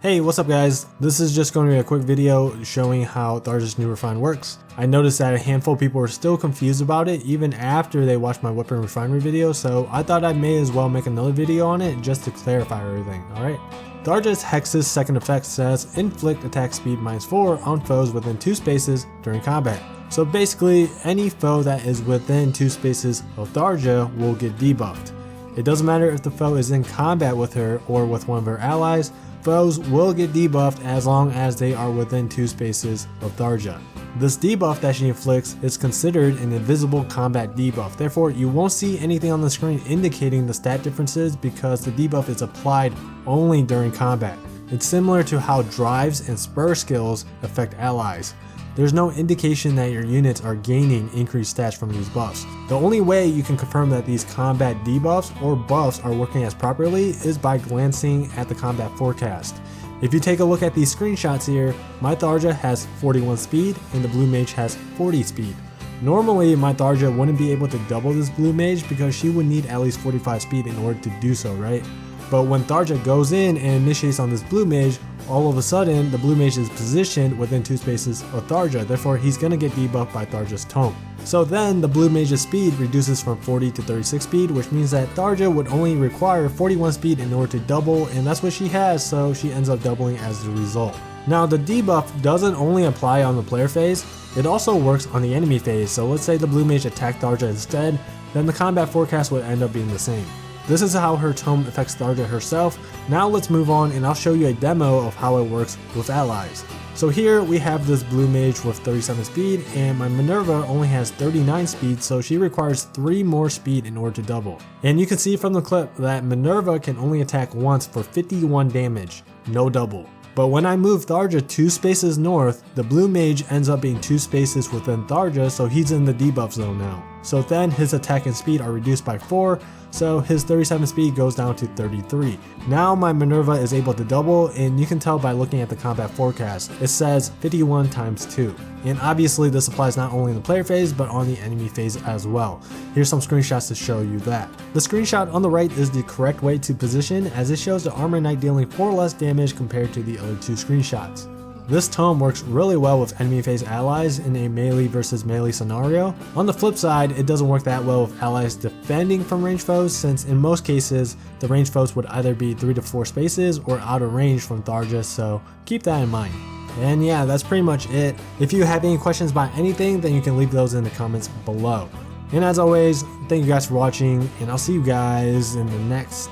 Hey, what's up guys? This is just going to be a quick video showing how Tharja's new refine works. I noticed that a handful of people were still confused about it even after they watched my weapon refinery video, so I thought I may as well make another video on it just to clarify everything, alright? Tharja's Hex's second effect says inflict attack speed -4 on foes within 2 spaces during combat. So basically, any foe that is within 2 spaces of Tharja will get debuffed. It doesn't matter if the foe is in combat with her or with one of her allies, foes will get debuffed as long as they are within 2 spaces of Tharja. This debuff that she inflicts is considered an invisible combat debuff, therefore you won't see anything on the screen indicating the stat differences because the debuff is applied only during combat. It's similar to how drives and spur skills affect allies. There's no indication that your units are gaining increased stats from these buffs. The only way you can confirm that these combat debuffs or buffs are working as properly is by glancing at the combat forecast. If you take a look at these screenshots here, my Tharja has 41 speed and the blue mage has 40 speed. Normally my Tharja wouldn't be able to double this blue mage because she would need at least 45 speed in order to do so, right? But when Tharja goes in and initiates on this blue mage, all of a sudden the blue mage is positioned within 2 spaces of Tharja, therefore he's gonna get debuffed by Tharja's tome. So then the blue mage's speed reduces from 40 to 36 speed, which means that Tharja would only require 41 speed in order to double, and that's what she has, so she ends up doubling as a result. Now the debuff doesn't only apply on the player phase, it also works on the enemy phase, so let's say the blue mage attacked Tharja instead, then the combat forecast would end up being the same. This is how her tome affects Tharja herself. Now let's move on and I'll show you a demo of how it works with allies. So here we have this blue mage with 37 speed and my Minerva only has 39 speed, so she requires 3 more speed in order to double. And you can see from the clip that Minerva can only attack once for 51 damage, no double. But when I move Tharja 2 spaces north, the blue mage ends up being 2 spaces within Tharja, so he's in the debuff zone now. So then his attack and speed are reduced by 4, so his 37 speed goes down to 33. Now my Minerva is able to double, and you can tell by looking at the combat forecast. It says 51 times 2. And obviously this applies not only in the player phase, but on the enemy phase as well. Here's some screenshots to show you that. The screenshot on the right is the correct way to position, as it shows the Armor Knight dealing 4 less damage compared to the other 2 screenshots. This tome works really well with enemy phase allies in a melee versus melee scenario. On the flip side, it doesn't work that well with allies defending from ranged foes, since in most cases, the ranged foes would either be 3 to 4 spaces or out of range from Tharja, so keep that in mind. And yeah, that's pretty much it. If you have any questions about anything, then you can leave those in the comments below. And as always, thank you guys for watching, and I'll see you guys in the next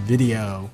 video.